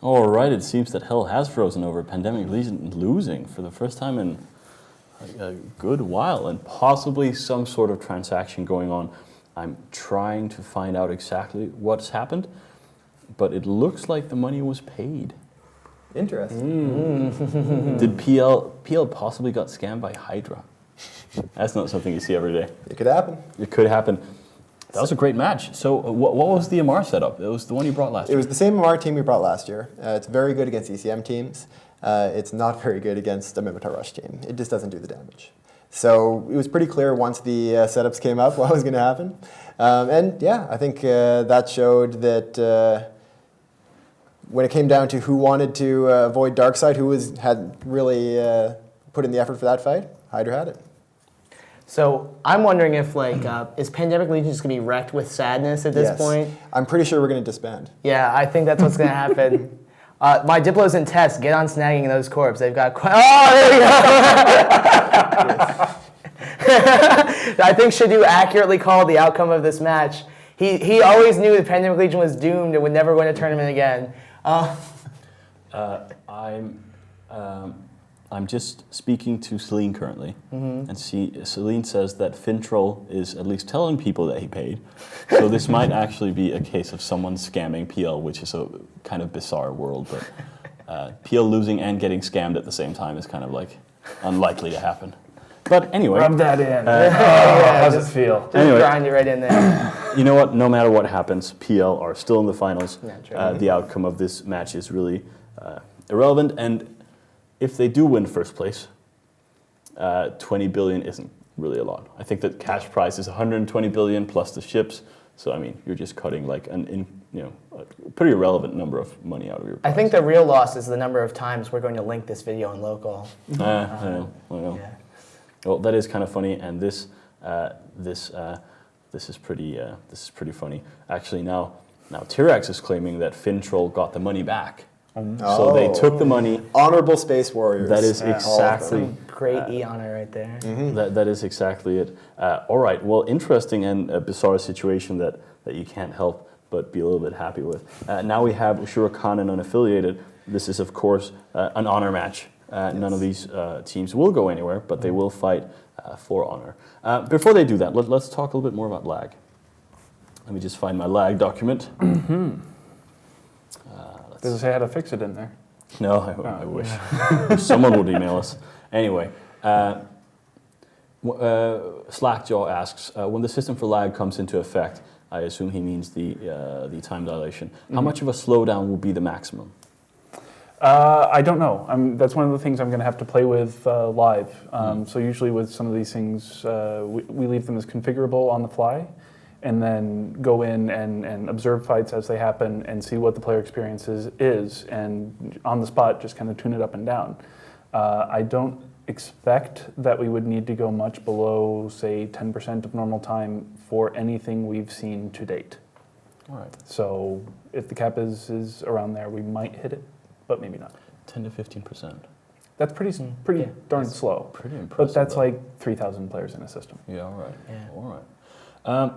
All right, it seems that hell has frozen over Pandemic Legion losing for the first time in a good while, and possibly some sort of transaction going on. I'm trying to find out exactly what's happened, but it looks like the money was paid. Interesting. Did PL possibly got scammed by Hydra? That's not something you see every day. It could happen. It could happen. That was a great match. So what was the MR setup? It was the one you brought last year. It was the same MR team we brought last year. It's very good against ECM teams. It's not very good against a Mimitar Rush team. It just doesn't do the damage. So it was pretty clear once the setups came up what was going to happen. And yeah, I think that showed that when it came down to who wanted to avoid Darkseid, had really put in the effort for that fight, Hydra had it. So I'm wondering if, is Pandemic Legion just going to be wrecked with sadness at this point? I'm pretty sure we're going to disband. Yeah, I think that's what's going to happen. My Diplo's in test. Get on snagging those corps. They've got... there you go! I think Shadu accurately called the outcome of this match. He always knew that Pandemic Legion was doomed and would never win a tournament again. I'm just speaking to Celine currently, and Celine says that Fintroll is at least telling people that he paid. So this might actually be a case of someone scamming PL, which is a kind of bizarre world. But PL losing and getting scammed at the same time is kind of like unlikely to happen. But anyway, rub that in. How's it feel? Just anyway, grind it right in there. You know what? No matter what happens, PL are still in the finals. Yeah, the outcome of this match is really irrelevant, and if they do win first place, 20 billion isn't really a lot. I think that cash prize is 120 billion plus the ships. So I mean, you're just cutting like a pretty irrelevant number of money out of your prize. I think the real loss is the number of times we're going to link this video in local. I know. Yeah. Well, that is kind of funny, and this is pretty funny. Actually, now Tyrax is claiming that Fintroll got the money back. So they took the money. Honorable Space Warriors. That is exactly great E-honor right there. That is exactly it. All right. Well, interesting and a bizarre situation that you can't help but be a little bit happy with. Now we have Ushura Khan and Unaffiliated. This is, of course, an honor match. None of these teams will go anywhere, but they will fight for honor. Before they do that, let's talk a little bit more about lag. Let me just find my lag document. Does it say how to fix it in there? No, I wish. Someone would email us. Anyway, Slackjaw asks, when the system for lag comes into effect, I assume he means the time dilation, how much of a slowdown will be the maximum? I don't know. That's one of the things I'm going to have to play with live. So usually with some of these things, we leave them as configurable on the fly, and then go in and observe fights as they happen and see what the player experience is, and on the spot just kind of tune it up and down. I don't expect that we would need to go much below, say, 10% of normal time for anything we've seen to date. All right. So if the cap is around there, we might hit it, but maybe not. 10 to 15%. That's pretty darn slow. Pretty impressive. But that's like 3,000 players in a system. Yeah, all right. Yeah. All right.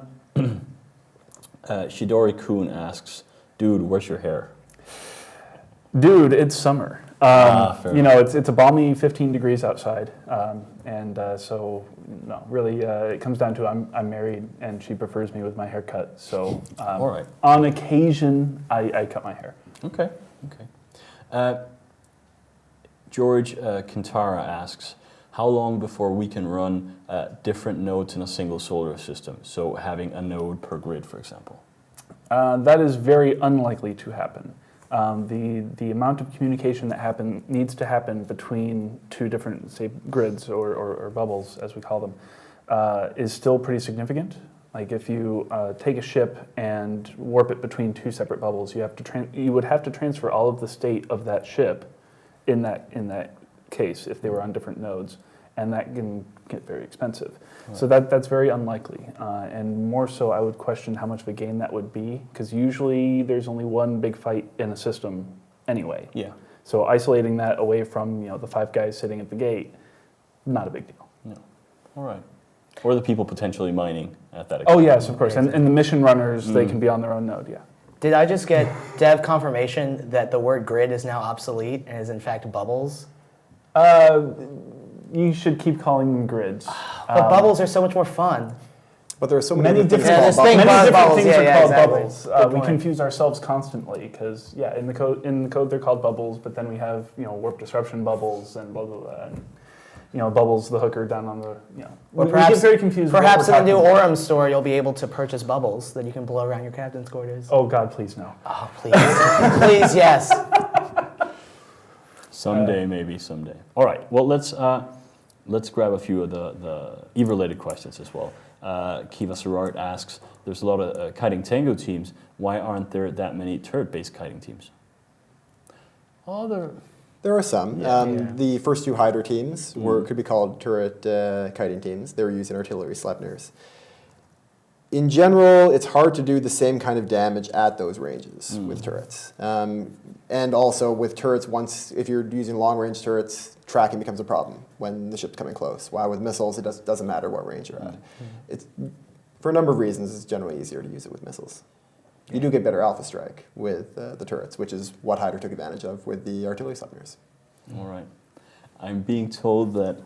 Shidori Kun asks, dude, where's your hair? Dude, it's summer. Fair enough. It's a balmy 15 degrees outside, so no, really, it comes down to I'm married and she prefers me with my hair cut. So all right. On occasion, I cut my hair. Okay. George Kintara asks, how long before we can run different nodes in a single solar system? So having a node per grid, for example. That is very unlikely to happen. The amount of communication that needs to happen between two different, say, grids or bubbles, as we call them, is still pretty significant. Like if you take a ship and warp it between two separate bubbles, you would have to transfer all of the state of that ship in that case if they were on different nodes, and that can get very expensive. Right. So that's very unlikely, and more so I would question how much of a gain that would be, because usually there's only one big fight in a system anyway. Yeah. So isolating that away from the 5 guys sitting at the gate, not a big deal. No. All right. Or the people potentially mining at that. Oh yes, of course, and the mission runners, they can be on their own node. Yeah. Did I just get dev confirmation that the word grid is now obsolete and is in fact bubbles? You should keep calling them grids. But bubbles are so much more fun. But there are so many Many different different, things Yeah, called this thing bubbles. buzz many different bubbles. things Yeah, are yeah, called exactly. bubbles. Good We point. confuse ourselves constantly because, in the code they're called bubbles, but then we have warp disruption bubbles and blah blah blah. And, bubbles the hooker down on the Or we perhaps, get very confused. what perhaps in we're the new talking about. Orem store, you'll be able to purchase bubbles that you can blow around your captain's quarters. Oh God, please no. Oh, please. Please, yes. Someday, maybe someday. All right. Well, let's grab a few of the Eve-related questions as well. Kiva Serrard asks, there's a lot of kiting tango teams. Why aren't there that many turret-based kiting teams? There are some. Yeah. The first two Hydra teams could be called turret kiting teams. They were using artillery Sleipnirs. In general, it's hard to do the same kind of damage at those ranges with turrets. And also with turrets, if you're using long-range turrets, tracking becomes a problem when the ship's coming close. While with missiles, it doesn't matter what range you're at. It's, for a number of reasons, it's generally easier to use it with missiles. You do get better alpha strike with the turrets, which is what Hydra took advantage of with the artillery Sleipnirs. All right. I'm being told that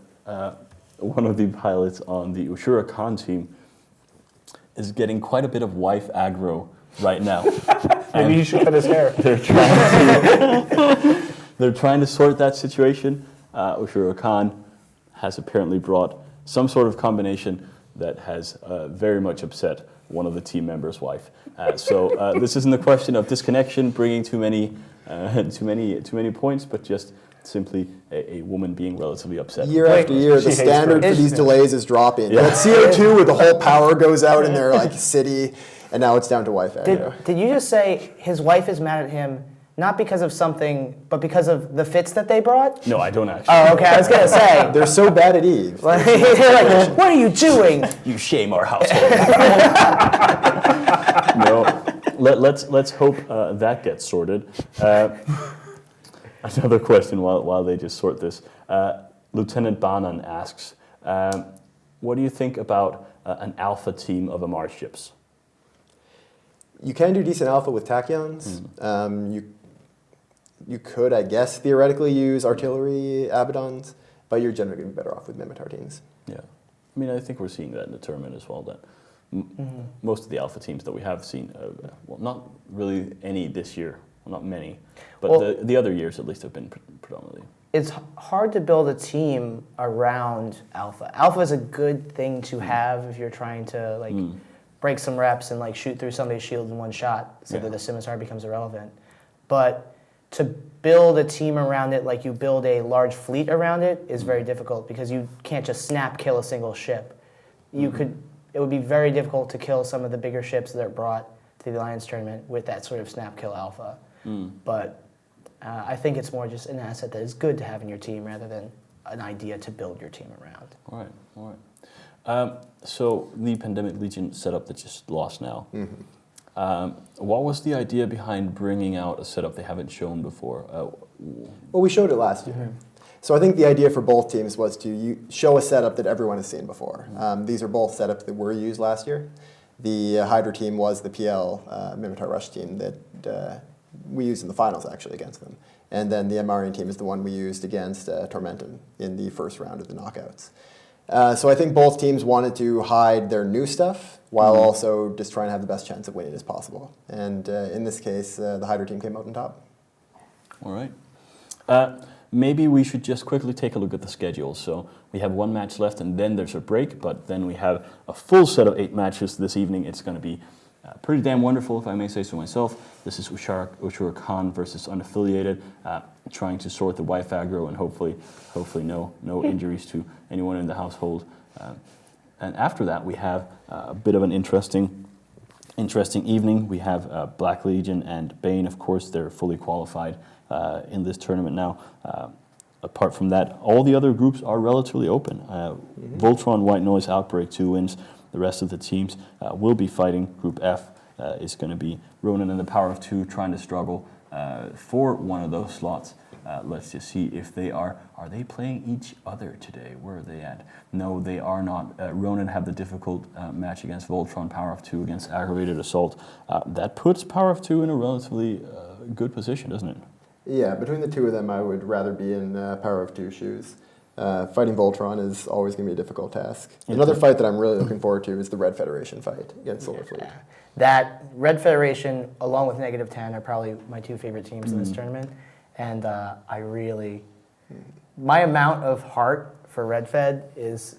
one of the pilots on the Ushura Khan team is getting quite a bit of wife aggro right now. Maybe you should cut his hair. They're trying to sort that situation. Ushura Khan has apparently brought some sort of combination that has very much upset one of the team members' wife. So this isn't a question of disconnection, bringing too many points, but just simply a woman being relatively upset. Year after year, the hates standard for birds. these delays is dropping. Yeah. That CO2 where the whole power goes out in their city, and now it's down to wife aggro. Did you just say his wife is mad at him not because of something, but because of the fits that they brought? No, I don't actually. Oh, okay. I was gonna say. They're so bad at Eve. Like, they're like, what are you doing? You shame our household. No, let's hope that gets sorted. Another question while they just sort this. Lieutenant Banan asks, what do you think about an alpha team of Amar ships? You can do decent alpha with tachyons. You could, I guess, theoretically use artillery Abaddons, but you're generally going to be better off with Mimitar teams. Yeah, I mean, I think we're seeing that in the tournament as well. That most of the alpha teams that we have seen, well, not really any this year, well, not many, but Well, the other years at least have been predominantly. It's hard to build a team around alpha. Alpha is a good thing to have if you're trying to break some reps and shoot through somebody's shield in one shot, so that the scimitar becomes irrelevant. But to build a team around it like you build a large fleet around it is very difficult because you can't just snap kill a single ship. It would be very difficult to kill some of the bigger ships that are brought to the Alliance tournament with that sort of snap kill alpha. But I think it's more just an asset that is good to have in your team rather than an idea to build your team around. All right. So the Pandemic Legion setup that just lost now. What was the idea behind bringing out a setup they haven't shown before? Well, we showed it last year. So I think the idea for both teams was to show a setup that everyone has seen before. These are both setups that were used last year. The Hydra team was the PL Mimitar Rush team that we used in the finals actually against them. And then the Amarian team is the one we used against Tormentum in the first round of the knockouts. So I think both teams wanted to hide their new stuff while also just trying to have the best chance of winning as possible. And in this case, the Hydra team came out on top. All right. Maybe we should just quickly take a look at the schedule. So we have one match left and then there's a break, but then we have a full set of 8 matches this evening. It's going to be pretty damn wonderful, if I may say so myself. This is Ushura Khan versus Unaffiliated, trying to sort the wife aggro and hopefully no injuries to anyone in the household. And after that, we have a bit of an interesting evening. We have Black Legion and Bane, of course, they're fully qualified in this tournament now. Apart from that, all the other groups are relatively open. Voltron, White Noise, Outbreak, 2 wins. The rest of the teams will be fighting. Group F is going to be Ronan and the Power of 2 trying to struggle for one of those slots. let's just see if they are they playing each other today? Where are they at? No, they are not. Ronin have the difficult match against Voltron, Power of 2 against Aggravated Assault. That puts Power of 2 in a relatively good position, doesn't it? Yeah, between the two of them, I would rather be in Power of 2 shoes. Fighting Voltron is always going to be a difficult task. Another fight that I'm really looking forward to is the Red Federation fight against Solar Fleet. That Red Federation, along with -10, are probably my two favorite teams in this tournament. And my amount of heart for Red Fed is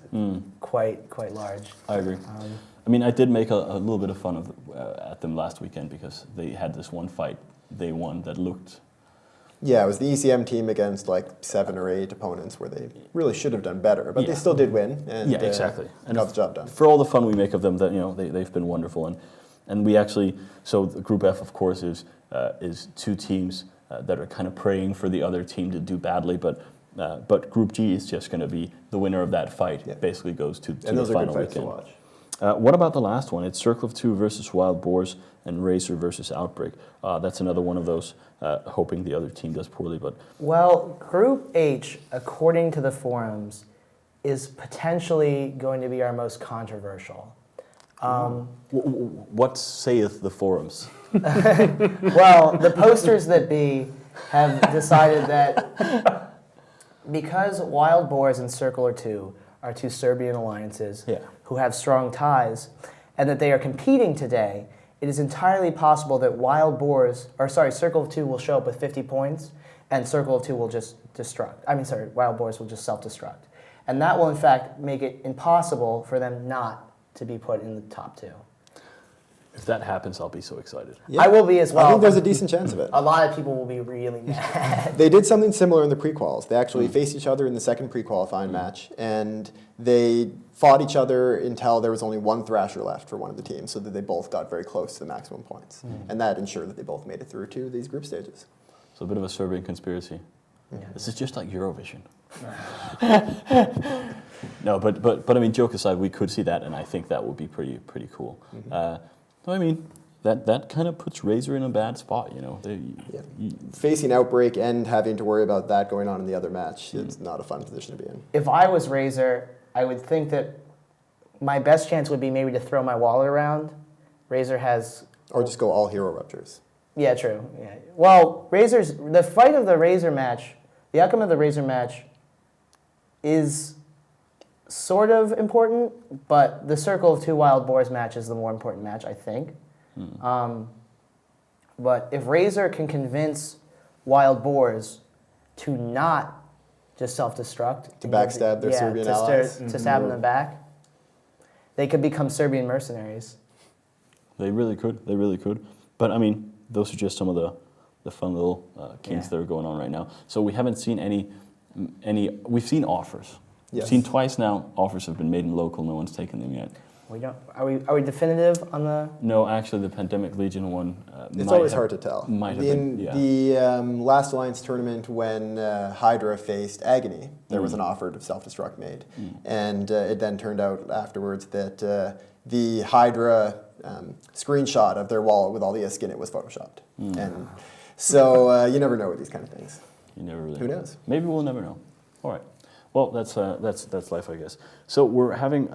quite large. I agree. I mean, I did make a little bit of fun of at them last weekend because they had this one fight they won that looked... Yeah, it was the ECM team against like 7 or 8 opponents where they really should have done better, but they still did win. And, yeah, exactly. And got the job done. For all the fun we make of them, that they've been wonderful, and we actually, so the Group F, of course, is two teams that are kind of praying for the other team to do badly, but Group G is just going to be the winner of that fight. Yeah. Basically goes to and the those final are good fights weekend. to watch. What about the last one? It's Circle of 2 versus Wild Boars and Razor versus Outbreak. That's another one of those, hoping the other team does poorly. But well, Group H, according to the forums, is potentially going to be our most controversial. what saith the forums? Well, the posters that be have decided that because Wild Boars and Circle of 2 are two Serbian alliances who have strong ties, and that they are competing today, it is entirely possible that Circle of 2 will show up with 50 points, and Circle of 2 will just Wild Boars will just self-destruct. And that will, in fact, make it impossible for them not to be put in the top 2. If that happens, I'll be so excited. Yeah. I will be as well. I think there's a decent chance of it. A lot of people will be really mad. They did something similar in the pre-quals. They actually faced each other in the second pre-qualifying match, and they fought each other until there was only one Thrasher left for one of the teams, so that they both got very close to the maximum points. And that ensured that they both made it through to these group stages. So a bit of a Serbian conspiracy. Yeah. This is just like Eurovision. No, but I mean, joke aside, we could see that, and I think that would be pretty cool. I mean, that kind of puts Razor in a bad spot, Facing Outbreak and having to worry about that going on in the other match, it's not a fun position to be in. If I was Razor, I would think that my best chance would be maybe to throw my wallet around. Razor has... Or just go all hero ruptures. Yeah, true. Yeah. Well, the fight of the Razor match, the outcome of the Razor match is sort of important, but the Circle of 2 Wild Boars match is the more important match, I think. But if Razor can convince Wild Boars to not just self-destruct, to backstab their Serbian allies, to stab in the back, they could become Serbian mercenaries. They really could. But I mean, those are just some of the fun little kinks that are going on right now. So we haven't seen any. We've seen offers. Yes. We've seen twice now. Offers have been made in local. No one's taken them yet. We don't. Are we definitive on the? No, actually, the Pandemic Legion one. It's always hard to tell. Might have in been, the last Alliance tournament, when Hydra faced Agony, there was an offer to self-destruct made, and it then turned out afterwards that the Hydra screenshot of their wallet with all the ISK in it was photoshopped, and so you never know with these kind of things. You never really. Who knows? Maybe we'll never know. All right. Well, that's life, I guess. So we're having.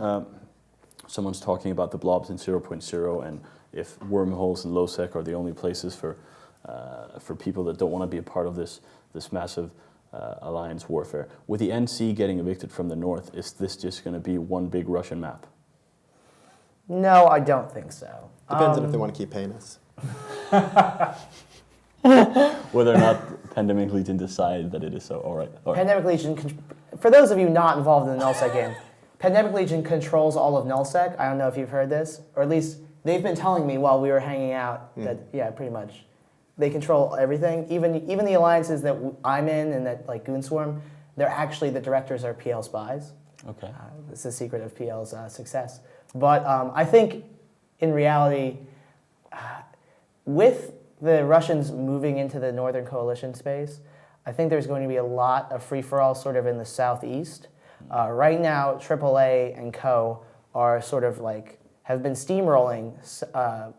Someone's talking about the blobs in 0.0 and if wormholes and low-sec are the only places for people that don't want to be a part of this massive alliance warfare. With the NC getting evicted from the north, is this just going to be one big Russian map? No, I don't think so. Depends on if they want to keep paying us. Whether or not Pandemic Legion decide that it is so. All right. Pandemic Legion, for those of you not involved in the nullsec game, Pandemic Legion controls all of nullsec. I don't know if you've heard this, or at least they've been telling me while we were hanging out that, yeah, pretty much. They control everything. Even the alliances that I'm in and that, like Goonswarm, they're actually, the directors are PL spies. Okay. It's the secret of PL's success. But I think, in reality, with the Russians moving into the Northern Coalition space, I think there's going to be a lot of free-for-all sort of in the southeast. Right now, AAA and co are sort of like, have been steamrolling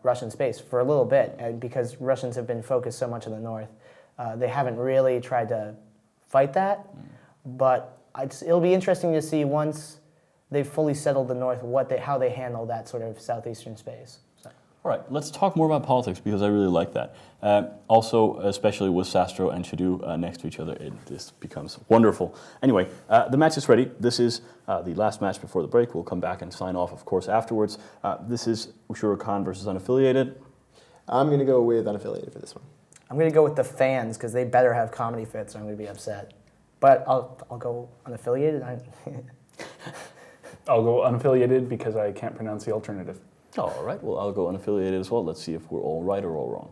Russian space for a little bit, and because Russians have been focused so much in the north. They haven't really tried to fight that, but it'll be interesting to see once they've fully settled the North how they handle that sort of southeastern space. So. All right, let's talk more about politics because I really like that. Also, especially with Sastro and Chadu next to each other, this becomes wonderful. Anyway, the match is ready. This is the last match before the break. We'll come back and sign off, of course, afterwards. This is Ushura Khan versus Unaffiliated. I'm going to go with Unaffiliated for this one. I'm going to go with the fans because they better have comedy fits or I'm going to be upset. But I'll go Unaffiliated. I'll go Unaffiliated because I can't pronounce the alternative. All right, well, I'll go Unaffiliated as well. Let's see if we're all right or all wrong.